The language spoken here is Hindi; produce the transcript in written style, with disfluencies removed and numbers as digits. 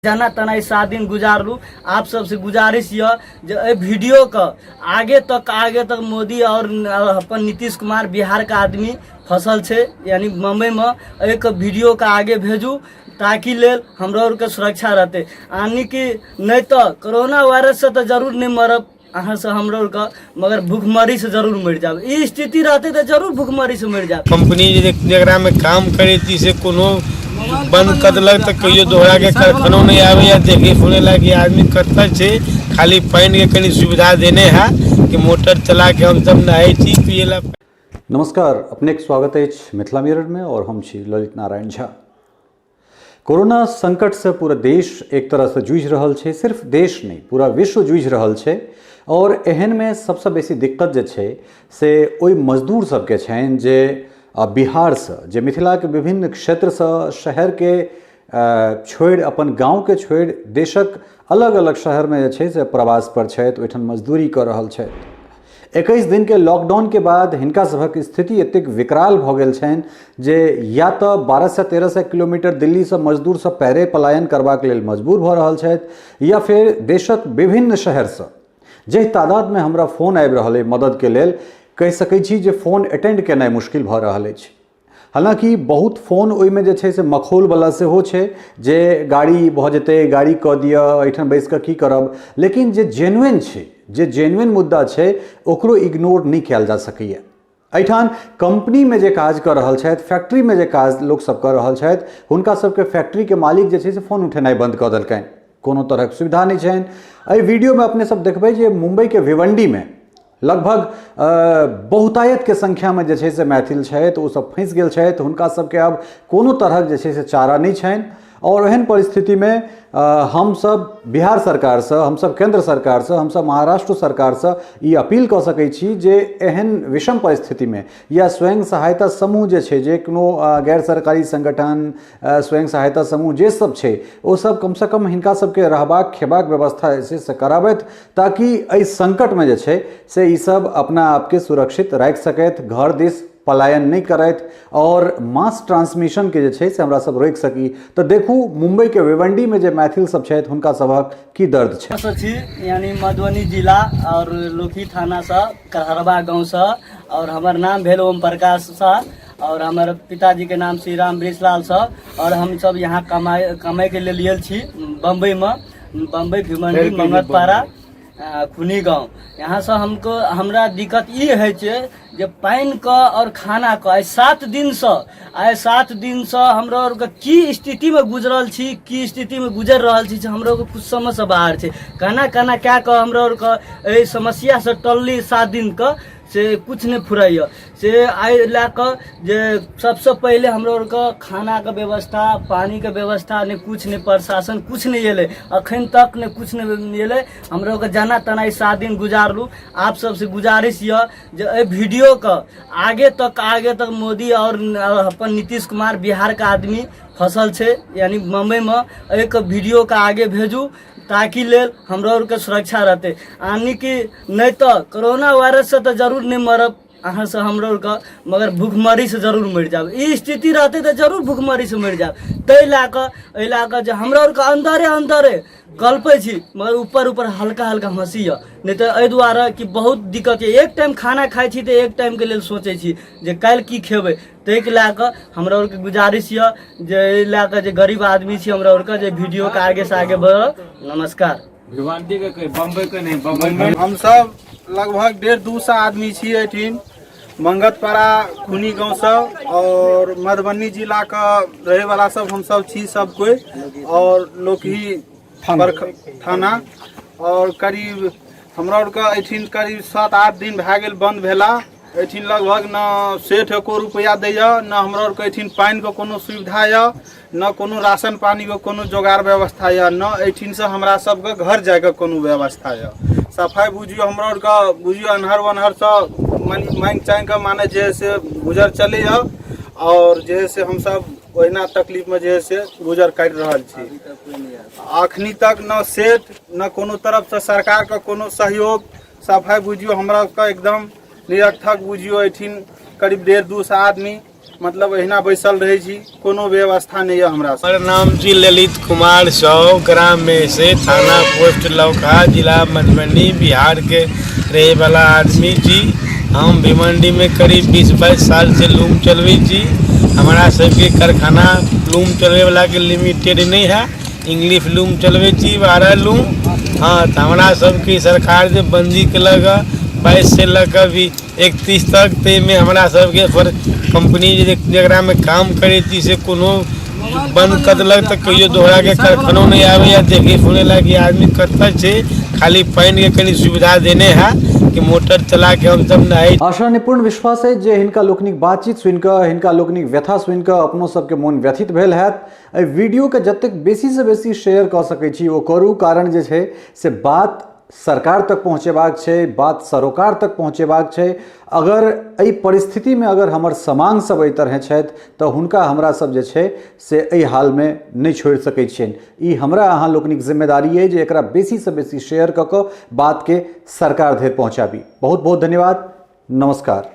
जाना तना 7 दिन गुजार लू। आप सबसे गुजारिश ये वीडियो का आगे तक मोदी और अपन नीतीश कुमार बिहार का आदमी फसल छे यानी मुंबई में एक वीडियो का आगे भेजू ताकि लेल हमरा और के सुरक्षा रहते। यानी कि नहीं तो कोरोना वायरस से तो जरूर नहीं मरब अहाँ से हम लोग का, मगर भूखमरी से जरूर मर जाब। ये स्थिति रहते तो जरूर भूखमरी से मर जाब। कंपनी जरा में काम करे थी से कोनो बंद कर दिलक तो कहियो दोहरा के कारखानों नहीं आवे या देखे सुने लगे आदमी करता छे। खाली पानी के कहीं सुविधा देने है कि मोटर चला के हम सब नहाई थी पिएला। नमस्कार, अपने एक स्वागत है मिथिला मिरर में और हम छी ललित नारायण झा। कोरोना संकट से पूरा देश एक तरह से जूझ रहल छे, सिर्फ देश नहीं पूरा विश्व जूझ रहल छे। और एहन में सबसे बेसी दिक्कत जे छे से ओई मजदूर सबके छेन जे बिहार से जे मिथिला के विभिन्न क्षेत्र से शहर के छोड़ अपन गांव के छोड़ देशक अलग अलग शहर में जे छे से प्रवास पर छे, ओहिठाम मजदूरी कर रहल छे। 21 दिन के लॉकडाउन के बाद हिनका सभक स्थिति एतेक विकराल भ गेल छनि जे या तो 12 से 13 किलोमीटर दिल्ली से मजदूर सब पैरे पलायन करबाक लेल मजबूर भ रहल छथि, या फिर देशक विभिन्न शहर से जे तादाद में हमरा फोन आबि रहल है मदद के लेल कहि सकै छी जे फोन अटेंड केनाइ मुश्किल भ रहल अछि। हालांकि बहुत फोन ओहि में जे छै से मखौल वाला सेहो छै जे गाड़ी भ जेतै, गाड़ी क दिअ, एहिठाम बैस कऽ की करब। लेकिन जे जेन्युइन छै, जे जेन्युइन मुद्दा छै ओकरो इग्नोर नहीं कयल जा सकैए। एहिठाम कंपनी में जे काज कर रहल छथि, फैक्ट्री में जे काज लोक सब कर रहल छथि, हुनका सबके फैक्ट्री के मालिक जे छै से फोन उठेनाइ बंद कऽ देलकनि। कोनो तरहक सुविधा नहीं छनि। एहि वीडियो में अपने सब देखबै जे मुंबई के भिवंडी में लगभग बहुतायत के संख्या में जे छै से मैथिल छथि, ओ सब फंसि गेल छथि। हुनका सबके अब कोनो तरहक जे छै से चारा नहीं छनि। और एहन परिस्थिति में हम सब बिहार सरकार से, हम सब केंद्र सरकार से, हम सब महाराष्ट्र सरकार से ई अपील कऽ सकै छी जे एहन विषम परिस्थिति में या स्वयं सहायता समूह जे छै, जे कोनो गैर सरकारी संगठन, स्वयं सहायता समूह जे सब छै, ओ सब कम से कम हिनका सबके रहबाक खेबाक व्यवस्था से कराबैत, ताकि एहि संकट में जे छै से ई सब अपना आपके सुरक्षित राखि सकैत, घर दिस पलायन नहीं करैत और मास ट्रांसमिशन के जे छै से हमरा सब रोकि सकी। तो देखू मुंबई के भिवंडी में जे मैथिल सब छथि हुनका सबक की दर्द छै। यानी मधुबनी जिला और लोकी थाना से कहरबा गांव से, और हमार नाम भेल ओम प्रकाश से, और हमारे पिताजी के नाम श्री राम वृषलाल से। और हम सब यहाँ कमाए के लिए लियल छी बम्बई में, बम्बई भिवंडी मंगतपारा खुनी गांव। यहाँ से हमको हमरा दिक्कत ये है जे पानी का और खाना का आइ 7 दिन से हमरा और की स्थिति में गुजरल छी, की स्थिति में गुजर रहल छी, हमरा को कुछ समझ से बाहर छै। खाना क्या कह हमरा और समस्या से टलली 7 दिन का से कुछ नहीं फुराइया से आइ ला कर जे सबसे पहले हमरा और खाना का व्यवस्था, पानी का व्यवस्था ने कुछ नहीं, प्रशासन कुछ नहीं एले, अखन तक ने कुछ नहीं एले। हमरा और जाना तना 7 दिन गुजार लू। आप सबसे गुजारिश ये वीडियो का आगे तक मोदी और अपन नीतीश कुमार बिहार का आदमी फसल छे यानी मुंबई में एक वीडियो का आगे भेजू ताकि लेल हमरा और के सुरक्षा रहते। यानी कि नहीं तो कोरोना वायरस से तो जरूर नहीं मरब अहाँ से हम लोग का, मगर भूखमरी से जरूर मर जाब। ये स्थिति रहते तो जरूर भूखमरी से मर जाब। तै ला कऽ जे हमरा और के अंदरे गल्पे छी, मगर ऊपर हल्का हंसी है। नहीं तो एहि दुआरे कि बहुत दिक्कत है। एक टाइम खाना खाई छी तो एक टाइम के लिए सोचे छी जे काल्हि की खेबै। तै के ला कऽ हमरा और के गुजारिश है जे ला कऽ जे गरीब आदमी छी हमरा और के जे वीडियो के आगे से आगे बढ़। नमस्कार। भिवंडी के बम्बई के नहीं, बम्बई में हम सब लगभग 150 आदमी छी एठिन मंगतपारा खुनी गांव से, और मधुबनी जिला का रहे वाला सब हम सब छी सब कोई, और लोकही थाना। और करीब हमरा और का एठिन करीब 7-8 दिन भए गेल बंद भेला। एठिन लगभग न सेठ एको रुपया दैया, न हमरा और के एठिन पानी के कोनो सुविधा या, न कोनो राशन पानी के कोनो जोगाड़ व्यवस्था या, न एठिन से हमरा सबके घर जाए के कोनो व्यवस्था या। सफाई बुझियो हमरा और का बुझियो अनहर वनहर से मांग चांग के माने जे से गुजर चले है, और जे से हम सब ओहिना तकलीफ में जे से गुजर कर रहल छी। अखनी तक न सेठ न कोनो तरफ से सरकार का कोनो सहयोग। सफाई बुझियो हमरा का एकदम निरर्थक बुझियो। एठिन करीब 150 आदमी मतलब अहिना बैसल रहे छी, कोनो व्यवस्था नहीं है हमरा से। हमारा नाम छी ललित कुमार साव, ग्राम में से, थाना पोस्ट लौका, जिला मधुबनी, बिहार के रहे वाला आदमी छी। हम भिवंडी में करीब 20-22 साल से लूम चलवे छी। हमारा सबके कारखाना लूम चलवे वाला के लिमिटेड नहीं है, इंग्लिश लूम चलवे छी 12 लूम। हाँ, तो हमारा सबकी सरकार से बंदी के लगा 22 से लेकर भी 31 तक, ते में हमारा सबके पर कंपनी जरा में काम करे थी से कोनो बंद कर देलक तो कहियो दोहरा के कारखानों नहीं आवे या देखे सुने लगे आदमी कत्ता छे। खाली पानी के कनी सुविधा देने है कि मोटर चला के हम सब नहाई। आशा निपूर्ण विश्वास है जे हिनका लोकनिक बातचीत सुनिकऽ, हिनका लोकनिक व्यथा सुनिकऽ अपनो सबके मोन व्यथित भेल हैत। एहि वीडियो के जतेक बेसी से बेसी शेयर कऽ सकै छी ओ करू, कारण जे छै से बात सरकार तक पहुँचेबाक छै, बात सरोकार तक पहुँचेबाक छै। अगर एहि परिस्थिति में अगर हमर समांग सब एहि तरह छथि तऽ हुनका हमरा सब जे छै से एहि हाल में नहीं छोड़ि सकै छियनि। ई हमरा अहाँ लोकनिक जिम्मेदारी है जे एकरा बेसी से बेसी शेयर कऽ कऽ बात के सरकार धरि पहुँचाबी। बहुत बहुत धन्यवाद, नमस्कार।